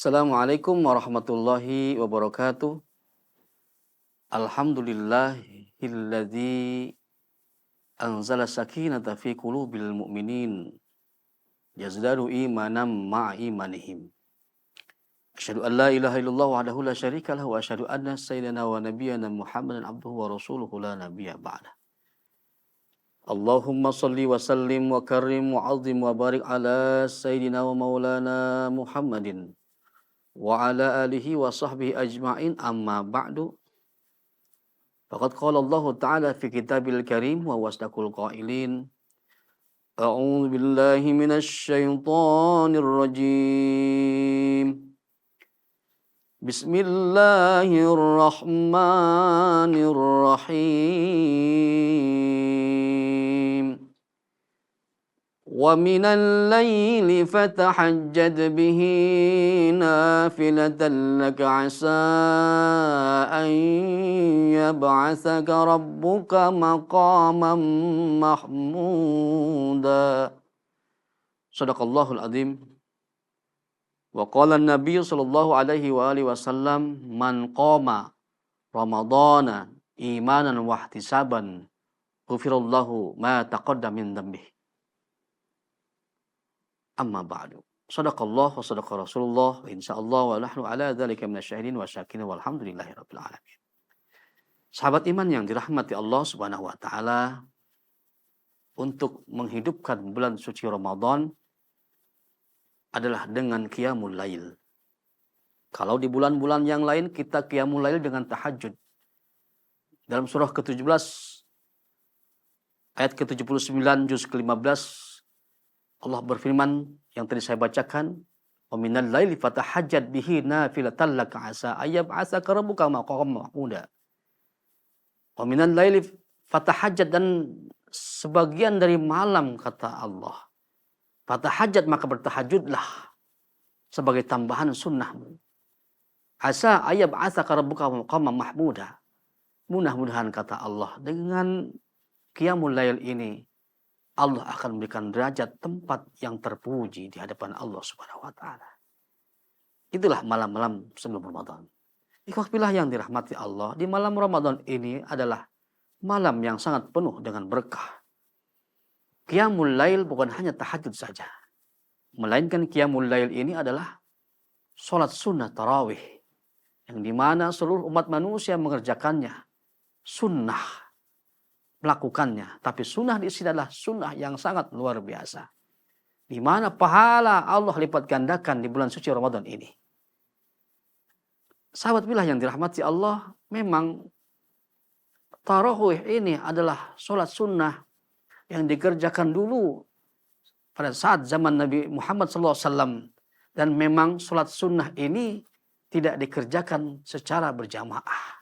Assalamualaikum warahmatullahi wabarakatuh. Alhamdulillahilladzi anzala sakinata fi qulubil mu'minin yazdadu imanan ma'a imanihim. Asyhadu an la ilaha illallah wahdahu la syarika lahu wa asyhadu anna sayyidana wa nabiyyana Muhammadan abduhu wa rasuluhu la nabiyya ba'da. Allahumma salli wa sallim wa karrim wa 'azzim wa barik ala sayyidina wa maulana Muhammadin wa ala alihi wa sahbihi ajma'in, amma ba'du. Faqad qala Allah Ta'ala fi kitabil karim wa wasdaqul qailin. A'udzu billahi minasy syaithanir rajim. Bismillahirrahmanirrahim. Wa minal laili fatahajjad bihi nafilatan laka asa an yab'atsaka rabbuka maqaman mahmuda. Shadaqallahul azim. Wa qala an-nabiy sallallahu alaihi wa alihi wasallam, man qama ramadhana imanan wa ihtisaban ghufirallahu ma taqaddama min dhanbihi. Amma ba'du. Shadaqallah wa shadaqa Rasulullah wa insyaallah wa nahnu ala dzalika minasyahidin wa syakirin walhamdulillahi rabbil alamin. Sahabat iman yang dirahmati Allah Subhanahu wa taala, untuk menghidupkan bulan suci Ramadan adalah dengan qiyamul lail. Kalau di bulan-bulan yang lain kita qiyamul lail dengan tahajud. Dalam surah ke-17 ayat ke-79 juz ke-15 Allah berfirman yang tadi saya bacakan, wa minal laili fatahajjad bihi nafilatan laka asa ayyab'atsaka rabbuka maqaman mahmuda. Wa minal laili fatahajjad, dan sebagian dari malam kata Allah. Fatahajjad, maka bertahajudlah sebagai tambahan sunnahmu. Asa ayyab'atsaka rabbuka maqaman mahmuda. Mudah-mudahan kata Allah, dengan qiyamul lail ini Allah akan memberikan derajat tempat yang terpuji di hadapan Allah Subhanahu wa taala. Itulah malam-malam sebelum Ramadan. Ikhwah yang dirahmati Allah, di malam Ramadan ini adalah malam yang sangat penuh dengan berkah. Qiyamul lail bukan hanya tahajud saja, melainkan qiyamul lail ini adalah salat sunnah tarawih, yang dimana seluruh umat manusia mengerjakannya, sunnah melakukannya. Tapi sunnah di sini adalah sunnah yang sangat luar biasa, di mana pahala Allah lipat gandakan di bulan suci Ramadan ini. Sahabat billah yang dirahmati Allah, memang tarawih ini adalah sholat sunnah yang dikerjakan dulu pada saat zaman Nabi Muhammad SAW. Dan memang sholat sunnah ini tidak dikerjakan secara berjamaah.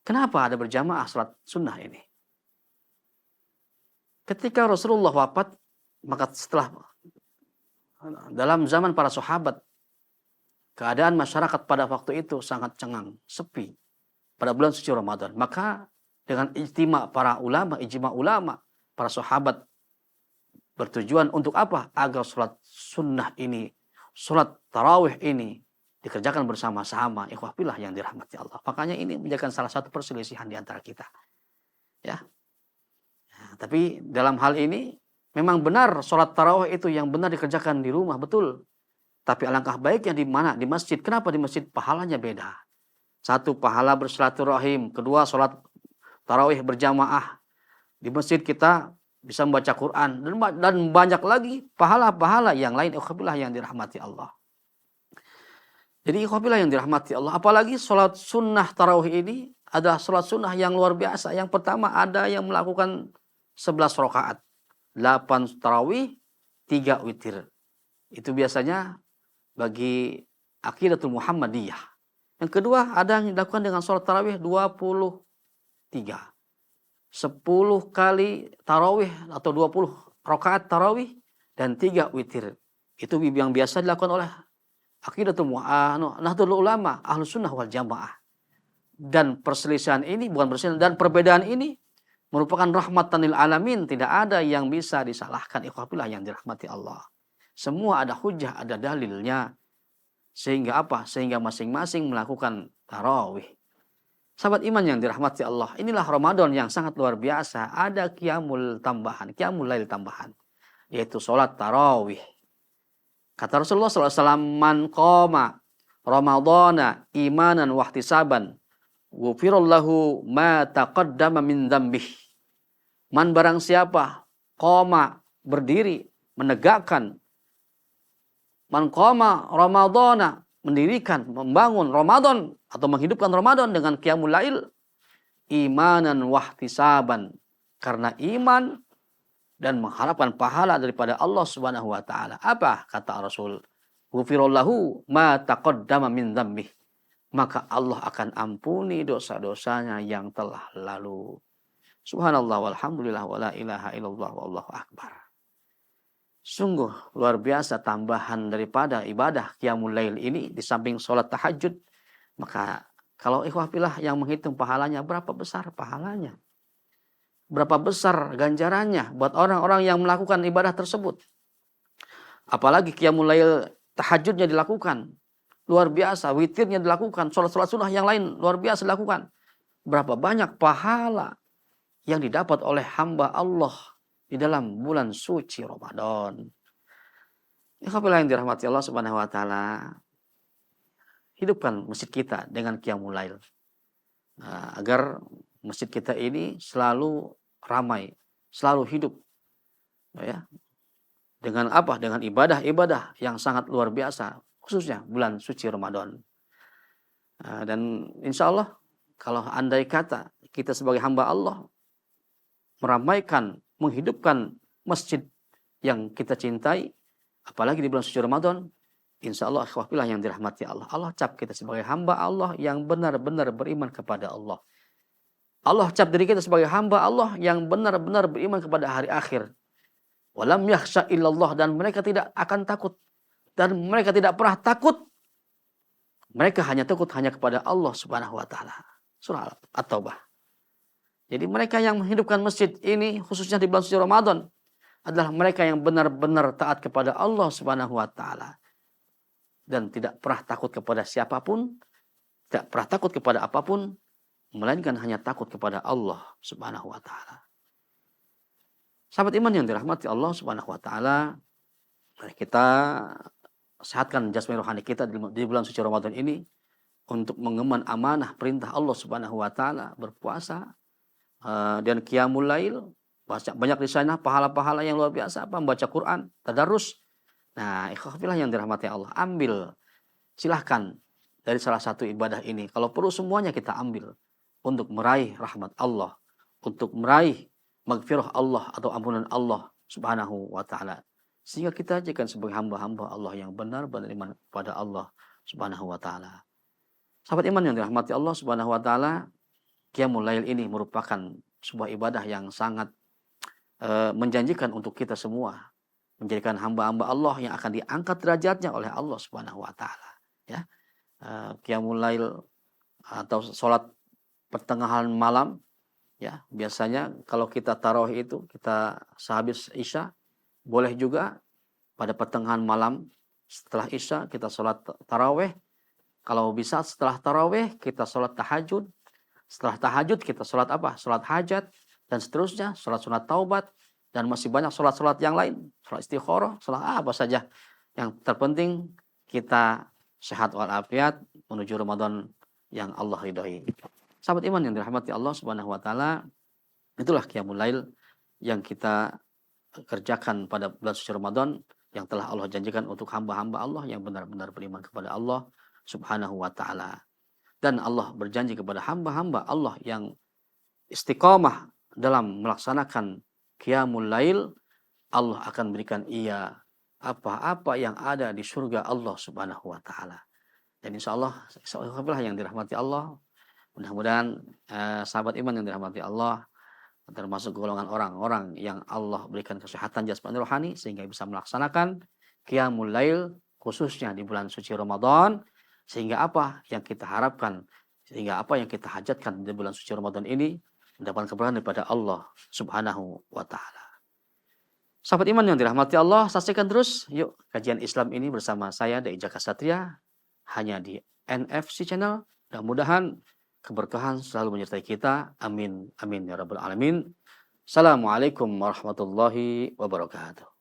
Kenapa ada berjamaah salat sunnah ini? Ketika Rasulullah wafat, maka setelah dalam zaman para sahabat, keadaan masyarakat pada waktu itu sangat cengang, sepi pada bulan suci Ramadan. Maka dengan ijtima para ulama, para sahabat bertujuan untuk apa? Agar salat sunnah ini, salat tarawih ini dikerjakan bersama-sama. Ikhwah fillah yang dirahmati Allah. Makanya ini menjadikan salah satu perselisihan di antara kita. Ya. Nah, tapi dalam hal ini memang benar sholat tarawih itu yang benar dikerjakan di rumah, betul. Tapi alangkah baiknya di mana? Di masjid. Kenapa di masjid? Pahalanya beda. Satu, pahala bersilaturahim. Kedua, sholat tarawih berjamaah. Di masjid kita bisa membaca Quran. Dan banyak lagi pahala-pahala yang lain. Ikhwah fillah yang dirahmati Allah. Jadi ikhwah yang dirahmati Allah, apalagi sholat sunnah tarawih ini adalah sholat sunnah yang luar biasa. Yang pertama, ada yang melakukan 11 rakaat, 8 tarawih, 3 witir. Itu biasanya bagi aqidatul Muhammadiyah. Yang kedua, ada yang dilakukan dengan sholat tarawih 23. 10 kali tarawih atau 20 rakaat tarawih dan 3 witir. Itu yang biasa dilakukan oleh aqidatul Nahdlatul Ulama, Ahlus Sunnah wal Jamaah. Dan perselisihan ini bukan perselisihan, dan perbedaan ini merupakan rahmatan lil alamin. Tidak ada yang bisa disalahkan, ikhwah fillah yang dirahmati Allah. Semua ada hujah, ada dalilnya. Sehingga apa? Sehingga masing-masing melakukan tarawih. Sahabat iman yang dirahmati Allah, inilah Ramadan yang sangat luar biasa. Ada qiyamul lail tambahan, yaitu sholat tarawih. Kata Rasulullah SAW, man qama Ramadana imanan wahtisaban, ghufirallahu ma taqaddama min dzambih. Man barang siapa qama berdiri, menegakkan, man qama Ramadana mendirikan, membangun Ramadan atau menghidupkan Ramadan dengan qiyamul lail, imanan wahtisaban, karena iman dan mengharapkan pahala daripada Allah Subhanahu wa taala. Apa kata Rasul? Ghufirallahu ma taqaddama min dzambih. Maka Allah akan ampuni dosa-dosanya yang telah lalu. Subhanallah walhamdulillah wala ilaha illallah wallahu akbar. Sungguh luar biasa tambahan daripada ibadah qiyamul lail ini di samping sholat tahajud. Maka kalau ikhwah fillah yang menghitung pahalanya, berapa besar pahalanya? Berapa besar ganjarannya buat orang-orang yang melakukan ibadah tersebut? Apalagi qiyamul lail tahajudnya dilakukan. Luar biasa, witirnya dilakukan, sholat-sholat sunnah yang lain luar biasa dilakukan. Berapa banyak pahala yang didapat oleh hamba Allah di dalam bulan suci Ramadan. Ikhwah yang dirahmati Allah Subhanahu wa taala, hidupkan masjid kita dengan qiyamul lail. Agar masjid kita ini selalu ramai, selalu hidup. Ya. Dengan apa? Dengan ibadah-ibadah yang sangat luar biasa, khususnya bulan suci Ramadan. Dan insya Allah kalau andai kata kita sebagai hamba Allah meramaikan, menghidupkan masjid yang kita cintai, apalagi di bulan suci Ramadan, insya Allah ikhwah fillah yang dirahmati Allah, Allah cap kita sebagai hamba Allah yang benar-benar beriman kepada Allah. Allah cap diri kita sebagai hamba Allah yang benar-benar beriman kepada hari akhir. Walam yakhsha illallah, dan mereka tidak akan takut, dan mereka tidak pernah takut. Mereka hanya takut hanya kepada Allah Subhanahu wa taala. Surah At-Taubah. Jadi mereka yang menghidupkan masjid ini khususnya di bulan suci Ramadan adalah mereka yang benar-benar taat kepada Allah Subhanahu wa taala dan tidak pernah takut kepada siapapun, tidak pernah takut kepada apapun, melainkan hanya takut kepada Allah Subhanahu wa taala. Sahabat iman yang dirahmati Allah Subhanahu wa taala, mari kita sehatkan jasmani rohani kita di bulan suci Ramadan ini untuk mengemban amanah perintah Allah Subhanahu wa taala, berpuasa dan qiyamul lail, banyak di sana pahala-pahala yang luar biasa, membaca Quran, tadarus. Nah, ikhwah fillah yang dirahmati Allah, silahkan dari salah satu ibadah ini. Kalau perlu semuanya kita ambil untuk meraih rahmat Allah, untuk meraih maghfirah Allah atau ampunan Allah Subhanahu wa taala. Sehingga kita jadikan sebagai hamba-hamba Allah yang benar-benar iman kepada Allah Subhanahu wa taala. Sahabat iman yang dirahmati Allah Subhanahu wa taala, qiyamul lail ini merupakan sebuah ibadah yang sangat menjanjikan untuk kita semua, menjadikan hamba-hamba Allah yang akan diangkat derajatnya oleh Allah Subhanahu wa taala, ya. Qiyamul lail atau salat pertengahan malam, ya. Biasanya kalau kita tarawih itu kita sehabis Isya, boleh juga pada pertengahan malam setelah Isya kita salat tarawih. Kalau bisa setelah tarawih kita salat tahajud. Setelah tahajud kita sholat apa? Sholat hajat dan seterusnya, sholat sunat taubat, dan masih banyak sholat-sholat yang lain, sholat istikharah, sholat apa saja. Yang terpenting kita sehat walafiat menuju Ramadan yang Allah ridhoi. Sahabat iman yang dirahmati Allah Subhanahu wa taala, itulah qiyamul lail yang kita kerjakan pada bulan suci Ramadan yang telah Allah janjikan untuk hamba-hamba Allah yang benar-benar beriman kepada Allah Subhanahu wa taala. Dan Allah berjanji kepada hamba-hamba Allah yang istiqamah dalam melaksanakan qiyamul lail, Allah akan berikan ia apa-apa yang ada di surga Allah Subhanahu wa taala. Dan insyaallah yang dirahmati Allah, mudah-mudahan sahabat iman yang dirahmati Allah termasuk golongan orang-orang yang Allah berikan kesehatan jasmani rohani sehingga bisa melaksanakan qiyamul lail khususnya di bulan suci Ramadan. Sehingga apa yang kita harapkan, sehingga apa yang kita hajatkan di bulan suci Ramadan ini mendapatkan keberkahan daripada Allah Subhanahu wa taala. Sahabat iman yang dirahmati Allah, saksikan terus yuk kajian Islam ini bersama saya Dai Jaka Satria hanya di NFC Channel. Mudah-mudahan keberkahan selalu menyertai kita. Amin. Amin ya rabbal alamin. Assalamualaikum warahmatullahi wabarakatuh.